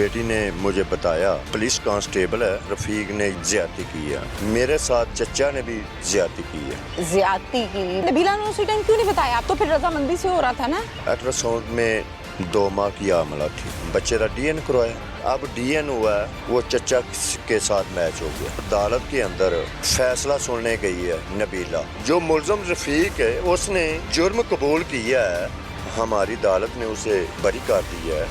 बेटी ने मुझे बताया पुलिस कांस्टेबल है, रफीक ने ज्यादती की है। मेरे साथ चचा ने भी ज्यादती की है। ज्यादती की? नबीला ने उसी टाइम क्यों नहीं बताया? आप तो फिर रजामंदी से हो रहा था ना। अल्ट्रासाउंड में 2 माह की आमला थी, बच्चे का डीएन करवाया। अब डीएन हुआ है, वो चचा के साथ मैच हो गया। अदालत के अंदर फैसला सुनने गई है नबीला। जो मुलजम रफीक है उसने जुर्म कबूल किया है, हमारी अदालत ने उसे बरी कर दिया है।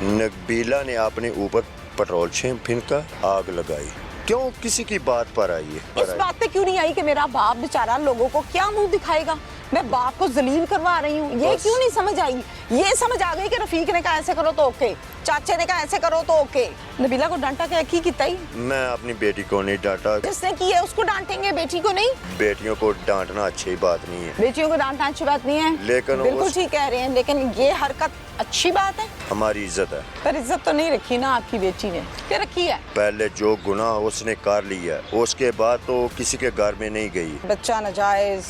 नबीला ने अपने ऊपर पेट्रोल फेंका, आग लगाई। क्यों किसी की बात पर आई है? इस बात पे क्यों नहीं आई कि मेरा बाप बेचारा लोगों को क्या मुंह दिखाएगा? मैं बाप को जलील करवा रही हूँ, ये क्यों नहीं समझ आई? ये समझ आ गई कि रफीक ने कहा ऐसे करो तो ओके, चाचे ने कहा ऐसे करो तो ओके। नबीला को डांटा क्या की कितना ही? मैं अपनी बेटी को नहीं डांटा। जिसने की है उसको डांटेंगे, बेटी को नहीं। बेटियों को डांटना अच्छी बात नहीं है। बेटियों को डांटना अच्छी बात नहीं है, लेकिन बिल्कुल ठीक कह रहे हैं, लेकिन ये हरकत अच्छी बात है? हमारी इज्जत है। पर इज्जत तो नहीं रखी ना आपकी बेटी ने। क्या रखी है? पहले जो गुनाह उसने कर लिया, उसके बाद तो किसी के घर में नहीं गई। बच्चा नाजायज,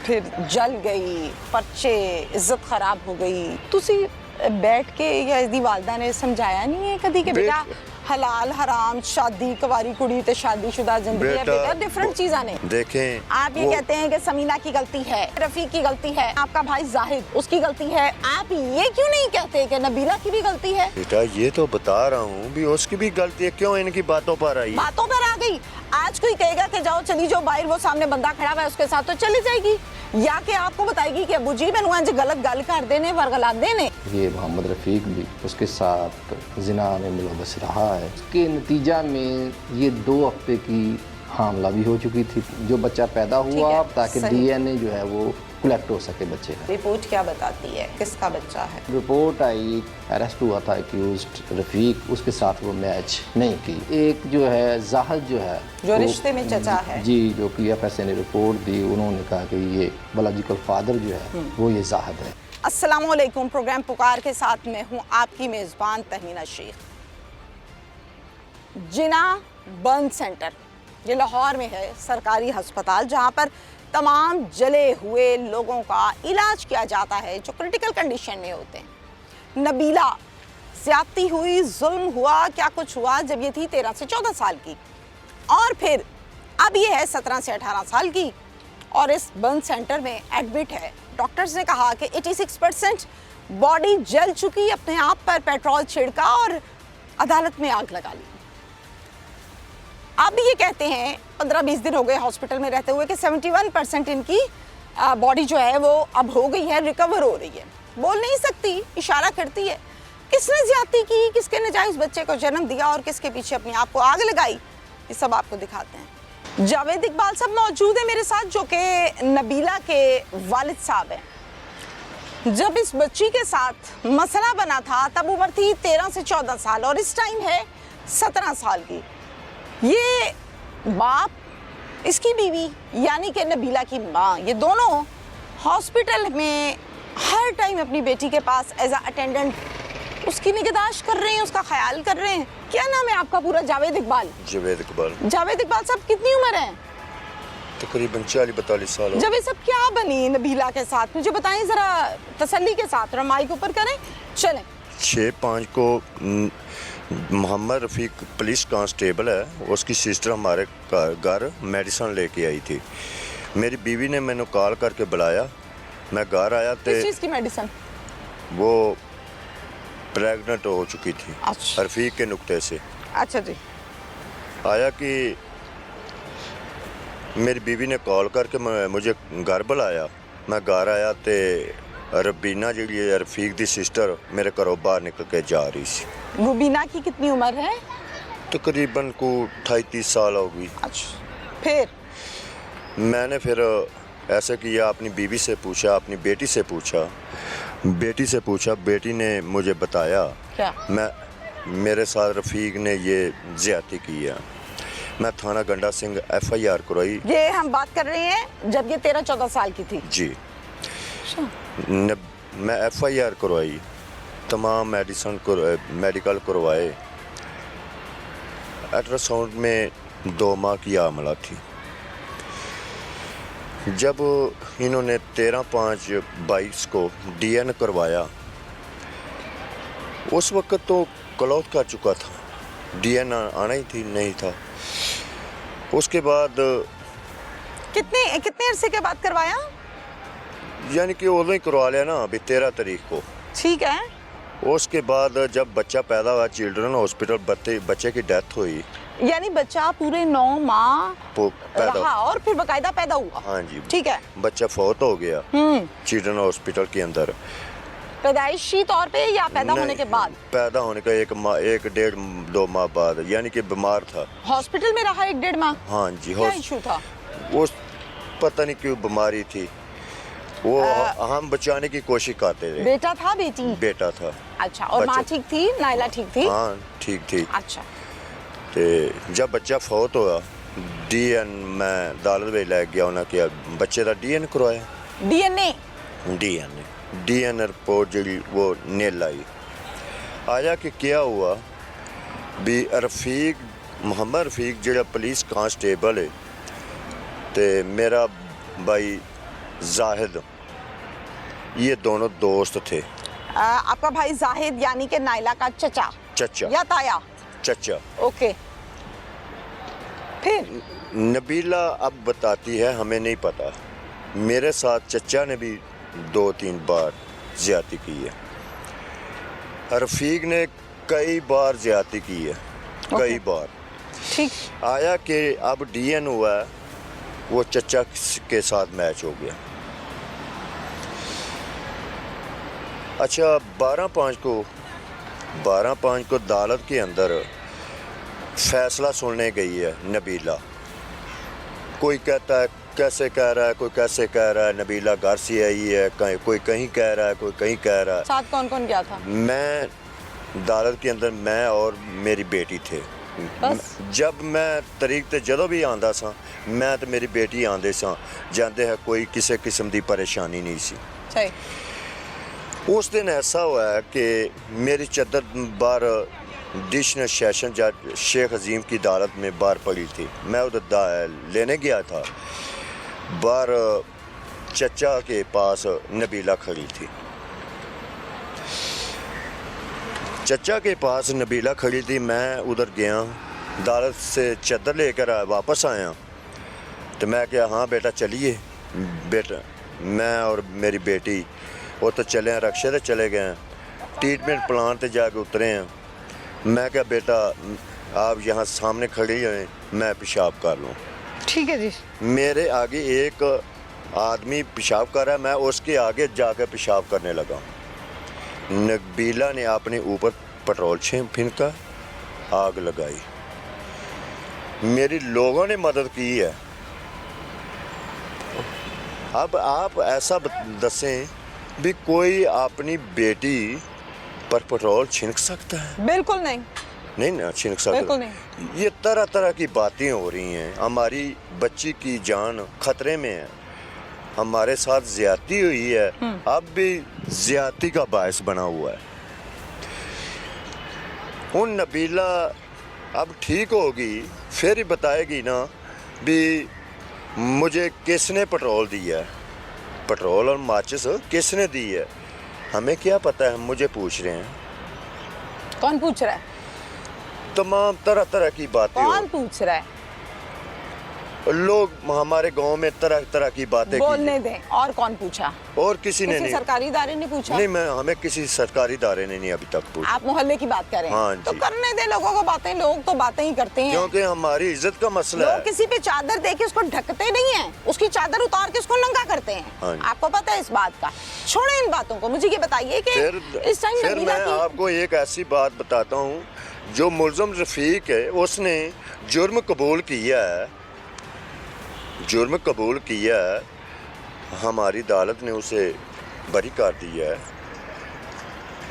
फिर जल गई, पर्चे, इज्जत खराब हो गई। तुसी बैठ के या इसकी वालदा ने समझाया नहीं है कभी कि बेटा हलाल हराम शादी कुंवारी कुड़ी ते शादीशुदा जिंदगी है बेटा, डिफरेंट चीज़ें ने। देखें, आप ये कहते हैं कि समीना की गलती है, रफीक की गलती है, आपका भाई जाहिद उसकी गलती है, आप ये क्यों नहीं कहते कि नबीला की भी गलती है? बेटा ये तो बता रहा हूँ भी उसकी भी गलती है, क्यों इनकी बातों पर आई? बातों पर आ गई। आज कोई कहेगा कि जाओ चली जाओ बाहर, वो सामने बंदा खड़ा हुआ है उसके साथ, तो चली जाएगी। या कि आपको बताएगी कि अबू जी मैंने आज गलत गल कर देने वरगला देने। ये मोहम्मद रफीक भी उसके साथ जिना में मुलव्वस रहा है। उसके नतीजा में ये 2 हफ्ते की हामला भी हो चुकी थी। जो बच्चा पैदा हुआ ताकि डीएनए जो है वो कलेक्ट हो सके बच्चे का। रिपोर्ट क्या बताती है किसका बच्चा है? रिपोर्ट आई, अरेस्ट हुआ था एक्यूज्ड रफीक, उसके साथ वो मैच नहीं की। एक जो है जाहिद जो है जो रिश्ते में चचा है जी, जो PFSA ने रिपोर्ट दी, उन्होंने कहा कि ये बायोलॉजिकल फादर जो है वो ये जाहिद है। अस्सलाम वालेकुम, प्रोग्राम पुकार के साथ मैं हूँ आपकी मेज़बान तहमीना शेख। जिना बर्न सेंटर ये लाहौर में है, सरकारी अस्पताल जहाँ पर तमाम जले हुए लोगों का इलाज किया जाता है जो क्रिटिकल कंडीशन में होते हैं। नबीला ज्यादती हुई, जुल्म हुआ, क्या कुछ हुआ जब ये थी 13 से 14 साल की, और फिर अब ये है 17 से 18 साल की और इस बर्न सेंटर में एडमिट है। डॉक्टर्स ने कहा कि 86% बॉडी जल चुकी, अपने आप पर पेट्रोल छिड़का और अदालत में आग लगा ली। आप भी ये कहते हैं 15-20 दिन हो गए हॉस्पिटल में रहते हुए कि 71% इनकी बॉडी जो है वो अब हो गई है, रिकवर हो रही है। बोल नहीं सकती, इशारा करती है। किसने ज्यादती की, किसके नाजायज बच्चे को जन्म दिया और किसके पीछे अपने आप को आग लगाई, ये सब आपको दिखाते हैं। जावेद इकबाल साहब मौजूद है मेरे साथ, जो कि नबीला के वालिद साहब हैं। जब इस बच्ची के साथ मसला बना था तब उम्र थी 13 से 14 साल और इस टाइम है 17 साल की। ये बाप, इसकी बीवी यानी कि नबीला की माँ, ये दोनों हॉस्पिटल में हर टाइम अपनी बेटी के पास एज अटेंडेंट उसकी निगहदाश्त कर रहे हैं, उसका ख्याल कर रहे हैं। क्या नाम है आपका पूरा? जावेद इकबाल। जावेद इकबाल। जावेद इकबाल साहब कितनी उम्र है? तकरीबन 40-42 साल। जब ये सब क्या बनी नबीला के साथ, मुझे बताएं जरा तसल्ली के साथ, और माइक ऊपर करें। चलें। 6/5 को मोहम्मद रफीक पुलिस कांस्टेबल है, उसकी सिस्टर हमारे घर मेडिसिन लेके आई थी। मेरी बीवी ने मैंने कॉल करके बुलाया, मैं घर आया तो किस चीज़ की मेडिसिन? वो प्रेग्नेंट हो चुकी थी। अच्छा। रफीक के नुक्ते से। अच्छा जी। आया कि मेरी बीवी ने कॉल करके मुझे घर बुलाया, मैं घर आया तो रबीना जी रफीक दी सिस्टर मेरे घरों बाहर निकल के जा रही थी। रुबीना की कितनी उम्र है? तकरीबन को 28-30 साल होगी। अच्छा। फिर मैंने फिर ऐसे किया, अपनी बीवी से पूछा, अपनी बेटी से पूछा, बेटी ने मुझे बताया क्या? मेरे साथ रफीक ने ये ज्यादती की है। मैं थाना गंडा सिंह FIR करवाई। ये हम बात कर रहे हैं जब ये 13-14 साल की थी जी। मैं FIR करवाई, तमाम मेडिकल करवाए। अल्ट्रासाउंड में 2 माह की आमला थी। जब इन्होंने 13/5/22 को DN करवाया उस वक्त तो क्लोथ कर चुका था, डीएन आना ही थी नहीं था। उसके बाद कितने अरसे के बाद करवाया? यानी कि उਦੋਂ ही करवा लिया ना, अभी 13 तारीख को। ठीक है। उसके बाद जब बच्चा पैदा हुआ, चिल्ड्रन हॉस्पिटल बच्चे की डेथ हुई। यानी बच्चा पूरे 9 माह पैदा रहा और फिर बकायदा पैदा हुआ। हाँ जी, ठीक है। बच्चा फौत हो गया चिल्ड्रन हॉस्पिटल के अंदर। पैदाइशी तौर पे या पैदा होने के बाद? पैदा होने का 1.5-2 माह बाद, यानी कि बीमार था। हॉस्पिटल में रहा 1-1.5 माह? हाँ जी। क्या इशू था? वो पता नहीं क्यों बीमारी थी, वो हम बचाने की कोशिश करते थे। बेटा था बेटी? बेटा था। अच्छा, और माँ ठीक थी? नायला ठीक थी? हाँ ठीक थी। अच्छा। तो जब बच्चा फौत हुआ, डीएन मैं अदालत में लै गया, उन्हें किया बच्चे का डीएन करवाया। डीएन रिपोर्ट जी वो नील आई। आया कि क्या हुआ भी मोहम्मद रफीक जो पुलिस कांस्टेबल है, तो मेरा भाई जाहिद, ये दोनों दोस्त थे। आपका भाई जाहिद यानी कि नायला का चचा या ताया? चचा। ओके। फिर नबीला अब बताती है, हमें नहीं पता। मेरे साथ चचा ने भी 2-3 बार ज्यादती की है। रफीक ने कई बार ज्यादती की है, कई बार। ठीक। आया कि अब डीएन हुआ है, वो चचा के साथ मैच हो गया। अच्छा, 12/5 को अदालत के अंदर फैसला सुनने गई है नबीला। कोई कहता है कैसे कह रहा है, कोई कैसे कह रहा है, नबीला घर से आई है, कोई कहीं कह रहा है, कोई कहीं कह रहा है। साथ कौन कौन गया था? मैं अदालत के अंदर मैं और मेरी बेटी थे। बस? जब मैं तरीक ते जदों भी आंदा सा, मैं तो मेरी बेटी आंदे सा जाते हैं, कोई किसी किस्म की परेशानी नहीं सी। सही। उस दिन ऐसा हुआ है कि मेरी चद्दर बाहर डिशनल सेशन जज शेख अजीम की अदालत में बाहर पड़ी थी। मैं उधर लेने गया था, बाहर चचा के पास नबीला खड़ी थी। चचा के पास नबीला खड़ी थी, मैं उधर गया, अदालत से चद्दर लेकर वापस आया, तो मैं क्या, हाँ बेटा चलिए। बेटा मैं और मेरी बेटी वो तो चले हैं, रक्शे से चले गए हैं, ट्रीटमेंट प्लान पे जाके उतरे हैं। मैं क्या बेटा आप यहाँ सामने खड़ी हैं, मैं पेशाब कर लूँ। ठीक है जी। मेरे आगे एक आदमी पेशाब कर रहा है, मैं उसके आगे जाकर पेशाब करने लगा। नबीला ने अपने ऊपर पेट्रोल फेंका, आग लगाई। मेरी लोगों ने मदद की है। अब आप ऐसा दसें भी कोई अपनी बेटी पर पेट्रोल छिड़क सकता है? बिल्कुल नहीं। नहीं ना छिड़क सकता। बिल्कुल नहीं। ये तरह तरह की बातें हो रही हैं। हमारी बच्ची की जान खतरे में है, हमारे साथ ज्यादती हुई है, अब भी ज्यादती का बायस बना हुआ है। उन नबीला अब ठीक होगी, फिर ही बताएगी ना भी मुझे किसने पेट्रोल दिया है, पेट्रोल और माचिस किसने दी है। हमें क्या पता है, मुझे पूछ रहे हैं। कौन पूछ रहा है? तमाम तरह तरह की बातें कौन पूछ रहा है? लोग हमारे गांव में तरह तरह की बातें बोलने दें। और कौन पूछा? और किसी ने नहीं। सरकारी इदारे ने पूछा? नहीं, मैं हमें किसी सरकारी इदारे ने नहीं अभी तक पूछा। आप मोहल्ले की बात कर रहे हैं? हाँ तो जी। करने दें लोगों को बातें, लोग तो बातें ही करते हैं। क्योंकि हमारी इज्जत का मसला लोग है। किसी पे चादर देके उसको ढकते नहीं है, उसकी चादर उतार के उसको नंगा करते हैं। हाँ जी। आपको पता है इस बात का? छोड़े इन बातों को, मुझे ये बताइए कि इस टाइम फिर नबीला मैं की आपको एक ऐसी बात बताता हूँ, जो मुल्ज़म रफीक है उसने जुर्म कबूल किया है, जुर्म कबूल किया है, हमारी अदालत ने उसे बरी कर दिया है।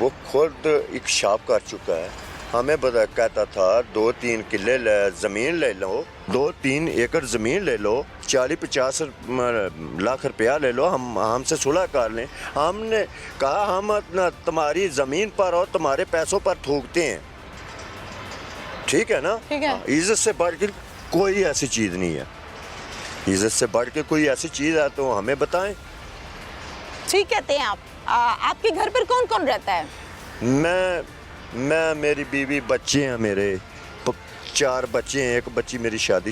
वो खुद इंकशाफ कर चुका है। हमें कहता था 2-3 किले ज़मीन ले लो, 2-3 एकड़ ज़मीन ले लो, 40-50 लाख रुपया ले लो, हम हमसे सुलह कर लें। हमने कहा हम तुम्हारी ज़मीन पर और तुम्हारे पैसों पर थूकते हैं, ठीक है ना? ठीक है। इज्जत से बढ़ के कोई ऐसी चीज़ नहीं है, इज्जत से बढ़ के कोई ऐसी चीज़ है तो हमें बताएं। ठीक कहते हैं आप। आपके घर पर कौन कौन रहता है? मैं मैं, मेरी बीवी, बच्चे हैं मेरे 4 बच्चे हैं, एक बच्ची मेरी शादी